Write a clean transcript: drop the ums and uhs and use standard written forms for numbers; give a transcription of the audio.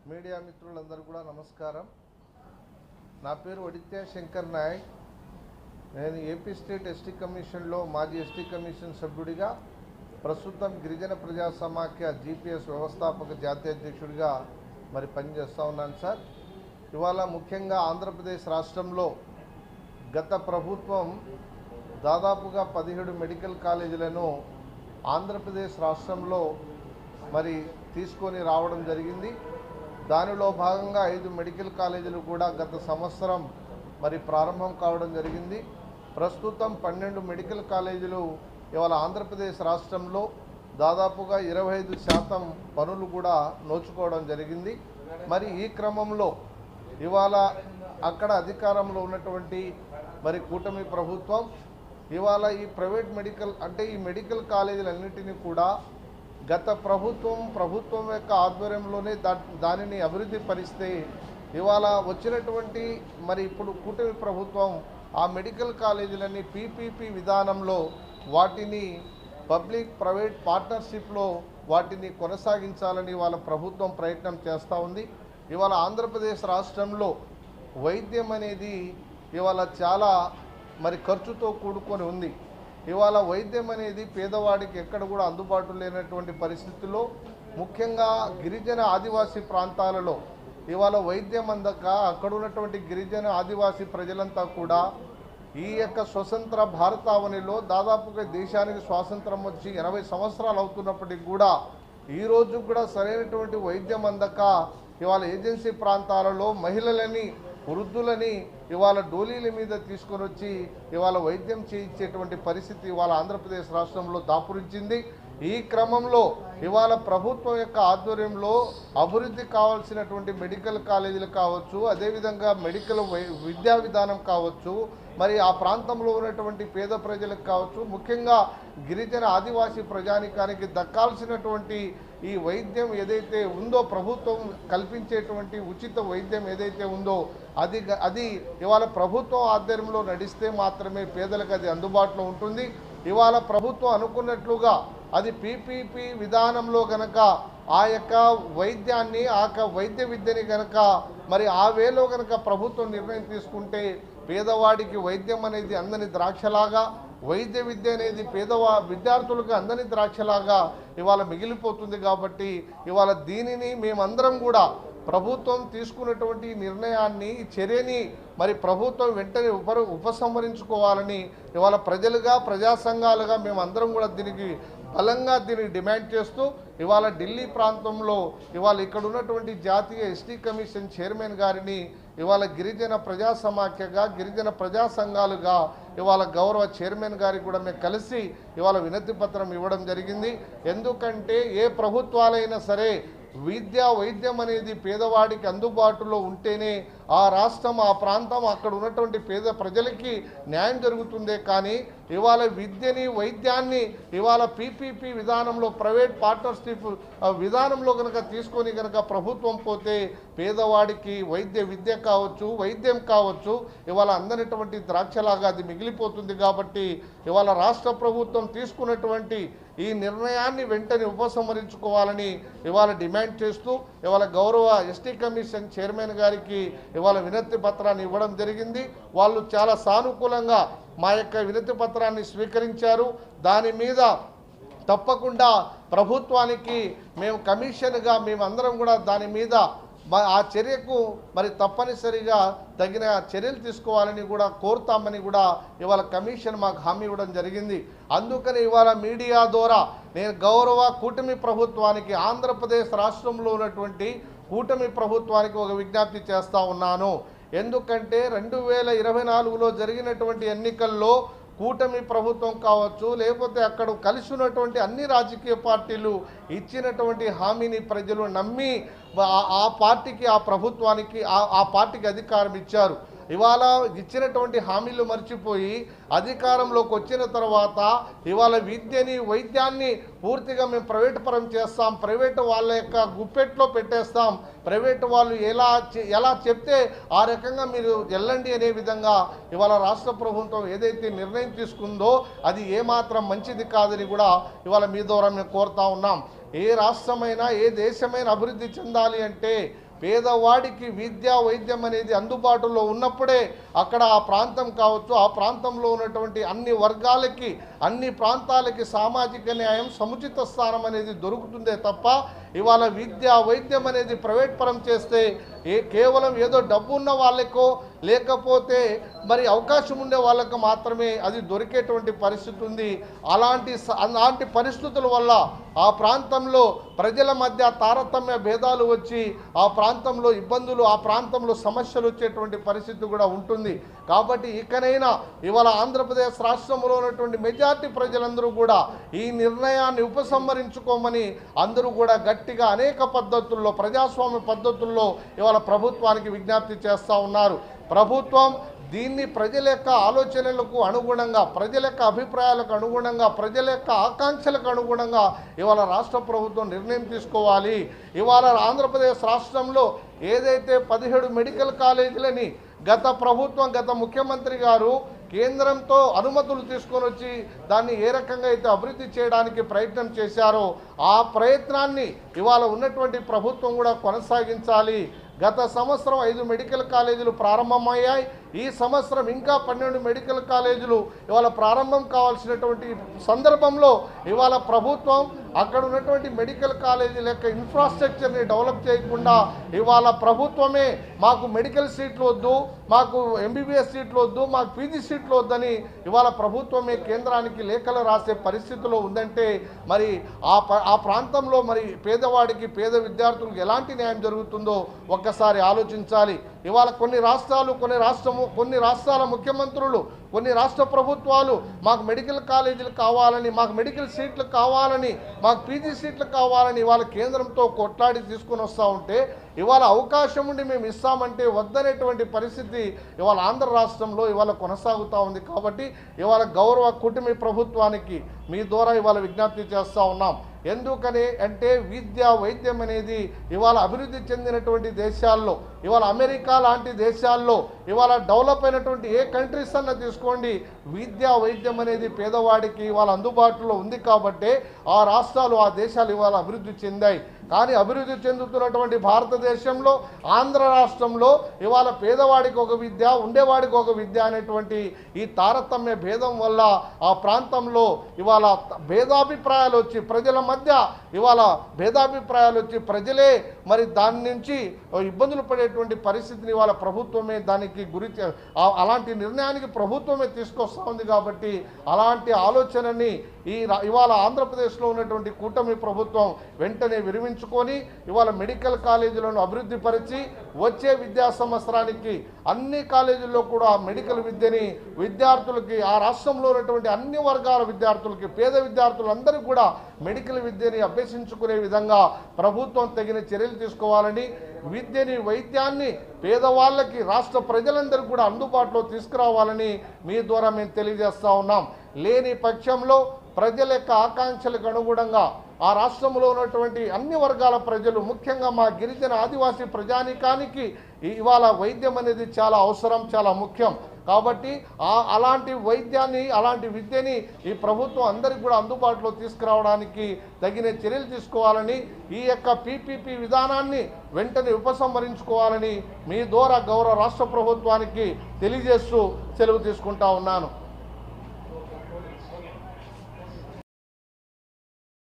Media మిత్రులందరూ కూడా నమస్కారం. నా పేరు వడిత్య శంకర్ నాయక్. నేను ఏపీ స్టేట్ ఎస్టీ కమిషన్లో మాజీ ఎస్టీ కమిషన్ సభ్యుడిగా, ప్రస్తుతం గిరిజన ప్రజా సమాఖ్య జీపీఎస్ వ్యవస్థాపక జాతీయ అధ్యక్షుడిగా పనిచేస్తూ ఉన్నాను సార్. ఇవాళ ముఖ్యంగా ఆంధ్రప్రదేశ్ రాష్ట్రంలో గత ప్రభుత్వం దాదాపుగా 17 మెడికల్ కాలేజీలను ఆంధ్రప్రదేశ్ రాష్ట్రంలో తీసుకొని రావడం జరిగింది. దానిలో భాగంగా 5 మెడికల్ కాలేజీలు కూడా గత సంవత్సరం ప్రారంభం కావడం జరిగింది. ప్రస్తుతం 12 మెడికల్ కాలేజీలు ఇవాళ ఆంధ్రప్రదేశ్ రాష్ట్రంలో దాదాపుగా 25% పనులు కూడా నోచుకోవడం జరిగింది. ఈ క్రమంలో ఇవాళ అక్కడ అధికారంలో ఉన్నటువంటి కూటమి ప్రభుత్వం ఇవాళ ఈ ప్రైవేట్ మెడికల్ ఈ మెడికల్ కాలేజీలన్నింటినీ కూడా గత ప్రభుత్వం యొక్క ఆధ్వర్యంలోనే దానిని అభివృద్ధి పరిస్తే ఇవాళ వచ్చినటువంటి ఇప్పుడు కూటమి ప్రభుత్వం ఆ మెడికల్ కాలేజీలన్నీ పీపీపీ విధానంలో వాటిని పబ్లిక్ ప్రైవేట్ పార్ట్నర్షిప్లో వాటిని కొనసాగించాలని వాళ్ళ ప్రభుత్వం ప్రయత్నం చేస్తూ ఉంది. ఇవాళ ఆంధ్రప్రదేశ్ రాష్ట్రంలో వైద్యం అనేది ఇవాళ చాలా ఖర్చుతో కూడుకొని ఉంది. ఇవాళ వైద్యం అనేది పేదవాడికి ఎక్కడ కూడా అందుబాటు లేనటువంటి పరిస్థితుల్లో, ముఖ్యంగా గిరిజన ఆదివాసీ ప్రాంతాలలో ఇవాళ వైద్యం అందక అక్కడ ఉన్నటువంటి గిరిజన ఆదివాసీ ప్రజలంతా కూడా ఈ యొక్క స్వతంత్ర భారతావనిలో దాదాపుగా దేశానికి స్వాతంత్రం వచ్చి 80 సంవత్సరాలు అవుతున్నప్పటికీ కూడా ఈరోజు కూడా సరైనటువంటి వైద్యం అందక ఇవాళ ఏజెన్సీ ప్రాంతాలలో మహిళలని, వృద్ధులని ఇవాళ డోలీల మీద తీసుకొని వచ్చి ఇవాళ వైద్యం చేయించేటువంటి పరిస్థితి ఇవాళ ఆంధ్రప్రదేశ్ రాష్ట్రంలో దాపురించింది. ఈ క్రమంలో ఇవాళ ప్రభుత్వం యొక్క ఆధ్వర్యంలో అభివృద్ధి కావాల్సినటువంటి మెడికల్ కాలేజీలు కావచ్చు, అదేవిధంగా మెడికల్ విద్యా విధానం కావచ్చు, ఆ ప్రాంతంలో ఉన్నటువంటి పేద ప్రజలకు కావచ్చు, ముఖ్యంగా గిరిజన ఆదివాసీ ప్రజానికానికి దక్కాల్సినటువంటి ఈ వైద్యం ఏదైతే ఉందో, ప్రభుత్వం కల్పించేటువంటి ఉచిత వైద్యం ఏదైతే ఉందో అది ఇవాళ ప్రభుత్వం ఆధ్వర్యంలో నడిస్తే మాత్రమే పేదలకు అది అందుబాటులో ఉంటుంది. ఇవాళ ప్రభుత్వం అనుకున్నట్లుగా అది పీపీపీ విధానంలో గనక ఆ యొక్క వైద్యాన్ని, ఆ వైద్య విద్యని గనక ఆ వేలో గనక ప్రభుత్వం నిర్ణయం తీసుకుంటే పేదవాడికి వైద్యం అనేది అందని ద్రాక్షలాగా, వైద్య విద్య అనేది విద్యార్థులకు అందని ద్రాక్షలాగా ఇవాళ మిగిలిపోతుంది. కాబట్టి ఇవాళ దీనిని మేమందరం కూడా ప్రభుత్వం తీసుకున్నటువంటి నిర్ణయాన్ని, చర్యని ప్రభుత్వం వెంటనే ఉపసంహరించుకోవాలని ఇవాళ ప్రజలుగా, ప్రజా సంఘాలుగా మేమందరం కూడా దీనికి బలంగా డిమాండ్ చేస్తూ ఇవాళ ఢిల్లీ ప్రాంతంలో ఇవాళ ఇక్కడ ఉన్నటువంటి జాతీయ ఎస్టీ కమిషన్ చైర్మన్ గారిని ఇవాళ గిరిజన ప్రజా సమాఖ్యగా, గిరిజన ప్రజా సంఘాలుగా ఇవాళ గౌరవ చైర్మన్ గారికి కూడా మేము కలిసి ఇవాళ వినతి పత్రం ఇవ్వడం జరిగింది. ఎందుకంటే ఏ ప్రభుత్వాలైనా సరే వైద్యం అనేది పేదవాడికి అందుబాటులో ఉంటేనే ఆ రాష్ట్రం, ఆ ప్రాంతం, అక్కడ ఉన్నటువంటి పేద ప్రజలకి న్యాయం జరుగుతుందే. కానీ ఇవాళ విద్యని, వైద్యాన్ని ఇవాళ పీపీపీ విధానంలో, ప్రైవేట్ పార్ట్నర్షిప్ విధానంలో కనుక తీసుకొని కనుక ప్రభుత్వం పోతే పేదవాడికి విద్య కావచ్చు, వైద్యం కావచ్చు ఇవాళ అందనటువంటి ద్రాక్షలాగా అది మిగిలిపోతుంది. కాబట్టి ఇవాళ రాష్ట్ర ప్రభుత్వం తీసుకున్నటువంటి ఈ నిర్ణయాన్ని వెంటనే ఉపసంహరించుకోవాలని ఇవాళ డిమాండ్ చేస్తూ ఇవాళ గౌరవ ఎస్టీ కమిషన్ చైర్మన్ గారికి ఇవాళ వినతి పత్రాన్ని ఇవ్వడం జరిగింది. వాళ్ళు చాలా సానుకూలంగా మా యొక్క వినతి పత్రాన్ని స్వీకరించారు. దాని మీద తప్పకుండా ప్రభుత్వానికి మేము కమిషన్గా మేమందరం కూడా దాని మీద ఆ చర్యకు తప్పనిసరిగా తగిన చర్యలు తీసుకోవాలని కూడా కోరుతామని కూడా ఇవాళ కమిషన్ మాకు హామీ ఇవ్వడం జరిగింది. అందుకని ఇవాళ మీడియా ద్వారా నేను గౌరవ కూటమి ప్రభుత్వానికి, ఆంధ్రప్రదేశ్ రాష్ట్రంలో ఉన్నటువంటి కూటమి ప్రభుత్వానికి ఒక విజ్ఞప్తి చేస్తూ ఉన్నాను. ఎందుకంటే 2024లో జరిగినటువంటి ఎన్నికల్లో కూటమి ప్రభుత్వం కావచ్చు, లేకపోతే అక్కడ కలిసి ఉన్నటువంటి అన్ని రాజకీయ పార్టీలు ఇచ్చినటువంటి హామీని ప్రజలు నమ్మి ఆ పార్టీకి, ఆ ప్రభుత్వానికి, ఆ పార్టీకి అధికారం ఇచ్చారు. ఇవాళ ఇచ్చినటువంటి హామీలు మర్చిపోయి అధికారంలోకి వచ్చిన తర్వాత ఇవాళ విద్యని, వైద్యాన్ని పూర్తిగా మేము ప్రైవేట్ పరం చేస్తాం, ప్రైవేటు వాళ్ళ యొక్క గుప్పెట్లో పెట్టేస్తాం, ప్రైవేటు వాళ్ళు ఎలా చెప్తే ఆ రకంగా మీరు వెళ్ళండి అనే విధంగా ఇవాళ రాష్ట్ర ప్రభుత్వం ఏదైతే నిర్ణయం తీసుకుందో అది ఏమాత్రం మంచిది కాదని కూడా ఇవాళ మీ ద్వారా మేము కోరుతా ఉన్నాం. ఏ రాష్ట్రమైనా, ఏ దేశమైనా అభివృద్ధి చెందాలి అంటే పేదవాడికి విద్య వైద్యం అనేది అందుబాటులో ఉన్నప్పుడే అక్కడ ఆ ప్రాంతం కావచ్చు, ఆ ప్రాంతంలో ఉన్నటువంటి అన్ని వర్గాలకి అన్ని ప్రాంతాలకి సామాజిక న్యాయం సముచిత స్థానం అనేది దొరుకుతుందే తప్ప ఇవాళ విద్య వైద్యం అనేది ప్రైవేట్ పరం చేస్తే కేవలం ఏదో డబ్బు ఉన్న వాళ్ళకో లేకపోతే మరి అవకాశం ఉండే వాళ్ళకు మాత్రమే అది దొరికేటువంటి పరిస్థితి ఉంది. అలాంటి పరిస్థితుల వల్ల ఆ ప్రాంతంలో ప్రజల మధ్య తారతమ్య భేదాలు వచ్చి ఆ ప్రాంతంలో ఇబ్బందులు, ఆ ప్రాంతంలో సమస్యలు వచ్చేటువంటి పరిస్థితి కూడా ఉంటుంది. కాబట్టి ఇకనైనా ఇవాళ ఆంధ్రప్రదేశ్ రాష్ట్రంలో ఉన్నటువంటి మెజార్టీ ప్రజలందరూ కూడా ఈ నిర్ణయాన్ని ఉపసంహరించుకోమని అందరూ కూడా గట్టిగా అనేక పద్ధతుల్లో ప్రజాస్వామ్య పద్ధతుల్లో ఇవాళ ప్రభుత్వానికి విజ్ఞప్తి చేస్తూ ఉన్నారు. ప్రభుత్వం దీన్ని ప్రజల యొక్క ఆలోచనలకు అనుగుణంగా, ప్రజల యొక్క అభిప్రాయాలకు అనుగుణంగా, ప్రజల యొక్క ఆకాంక్షలకు అనుగుణంగా ఇవాళ రాష్ట్ర ప్రభుత్వం నిర్ణయం తీసుకోవాలి. ఇవాళ ఆంధ్రప్రదేశ్ రాష్ట్రంలో ఏదైతే 17 మెడికల్ కాలేజీలని గత ప్రభుత్వం, గత ముఖ్యమంత్రి గారు కేంద్రంతో అనుమతులు తీసుకొని వచ్చి దాన్ని ఏ రకంగా అయితే అభివృద్ధి చేయడానికి ప్రయత్నం చేశారో ఆ ప్రయత్నాన్ని ఇవాళ ఉన్నటువంటి ప్రభుత్వం కూడా కొనసాగించాలి. గత సంవత్సరం 5 మెడికల్ కాలేజీలు ప్రారంభమయ్యాయి. ఈ సంవత్సరం ఇంకా 12 మెడికల్ కాలేజీలు ఇవాళ ప్రారంభం కావాల్సినటువంటి సందర్భంలో ఇవాళ ప్రభుత్వం అక్కడ ఉన్నటువంటి మెడికల్ కాలేజీల యొక్క ఇన్ఫ్రాస్ట్రక్చర్ని డెవలప్ చేయకుండా ఇవాళ ప్రభుత్వమే మాకు మెడికల్ సీట్లు వద్దు, మాకు ఎంబీబీఎస్ సీట్లు వద్దు, మాకు పీజీ సీట్లు వద్దని ఇవాళ ప్రభుత్వమే కేంద్రానికి లేఖలు రాసే పరిస్థితిలో ఉందంటే మరి ఆ ప్రాంతంలో మరి పేదవాడికి, పేద విద్యార్థులకు ఎలాంటి న్యాయం జరుగుతుందో ఒక్కసారి ఆలోచించాలి. ఇవాళ కొన్ని రాష్ట్రాల ముఖ్యమంత్రులు, కొన్ని రాష్ట్ర ప్రభుత్వాలు మాకు మెడికల్ కాలేజీలు కావాలని, మాకు మెడికల్ సీట్లు కావాలని, మాకు పీజీ సీట్లు కావాలని ఇవాళ కేంద్రంతో కొట్లాడి తీసుకొని వస్తూ ఉంటే ఇవాళ అవకాశం ఉండి మేము ఇస్తామంటే వద్దనేటువంటి పరిస్థితి ఇవాళ ఆంధ్ర రాష్ట్రంలో ఇవాళ కొనసాగుతూ ఉంది. కాబట్టి ఇవాళ గౌరవ కూటమి ప్రభుత్వానికి మీ ద్వారా ఇవాళ విజ్ఞప్తి చేస్తూ ఉన్నాం. ఎందుకని అంటే విద్య వైద్యం అనేది ఇవాళ అభివృద్ధి చెందినటువంటి దేశాల్లో, ఇవాళ అమెరికా లాంటి దేశాల్లో, ఇవాళ డెవలప్ అయినటువంటి ఏ కంట్రీస్ అన్న తీసుకోండి, విద్య వైద్యం అనేది పేదవాడికి ఇవాళ అందుబాటులో ఉంది. కాబట్టి ఆ రాష్ట్రాలు, ఆ దేశాలు ఇవాళ అభివృద్ధి చెందాయి. కానీ అభివృద్ధి చెందుతున్నటువంటి భారతదేశంలో ఆంధ్ర రాష్ట్రంలో ఇవాళ పేదవాడికి ఒక విద్య, ఉండేవాడికి ఒక విద్య అనేటువంటి ఈ తారతమ్య భేదం వల్ల ఆ ప్రాంతంలో ఇవాళ భేదాభిప్రాయాలు వచ్చి ప్రజల మధ్య ఇవాళ భేదాభిప్రాయాలు వచ్చి ప్రజలే మరి దాని నుంచి ఇబ్బందులు పడేటువంటి పరిస్థితిని ఇవాళ ప్రభుత్వమే దానికి అలాంటి నిర్ణయానికి ప్రభుత్వమే తీసుకొస్తూ ఉంది. కాబట్టి అలాంటి ఆలోచనని ఇవాళ ఆంధ్రప్రదేశ్లో ఉన్నటువంటి కూటమి ప్రభుత్వం వెంటనే విరమించుకొని ఇవాళ మెడికల్ కాలేజీలను అభివృద్ధి పరిచి వచ్చే విద్యా సంవత్సరానికి అన్ని కాలేజీల్లో కూడా మెడికల్ విద్యని విద్యార్థులకి, ఆ రాష్ట్రంలో ఉన్నటువంటి అన్ని వర్గాల విద్యార్థులకి, పేద విద్యార్థులందరికీ కూడా మెడికల్ విద్యని అభ్యసించుకునే విధంగా ప్రభుత్వం తగిన చర్యలు తీసుకోవాలని, విద్యని వైద్యాన్ని పేదవాళ్ళకి, రాష్ట్ర ప్రజలందరికీ కూడా అందుబాటులో తీసుకురావాలని మీ ద్వారా మేము తెలియజేస్తూ ఉన్నాం. లేని పక్షంలో ప్రజల యొక్క ఆకాంక్షలకు అనుగుణంగా ఆ రాష్ట్రంలో ఉన్నటువంటి అన్ని వర్గాల ప్రజలు, ముఖ్యంగా మా గిరిజన ఆదివాసీ ప్రజానీకానికి ఇవాళ వైద్యం అనేది చాలా అవసరం, చాలా ముఖ్యం. కాబట్టి అలాంటి వైద్యాన్ని, అలాంటి విద్యని ఈ ప్రభుత్వం అందరికీ కూడా అందుబాటులో తీసుకురావడానికి తగిన చర్యలు తీసుకోవాలని, ఈ యొక్క పీపీపీ విధానాన్ని వెంటనే ఉపసంహరించుకోవాలని మీ ద్వారా గౌరవ రాష్ట్ర ప్రభుత్వానికి తెలియజేస్తూ సెలవు తీసుకుంటా ఉన్నాను.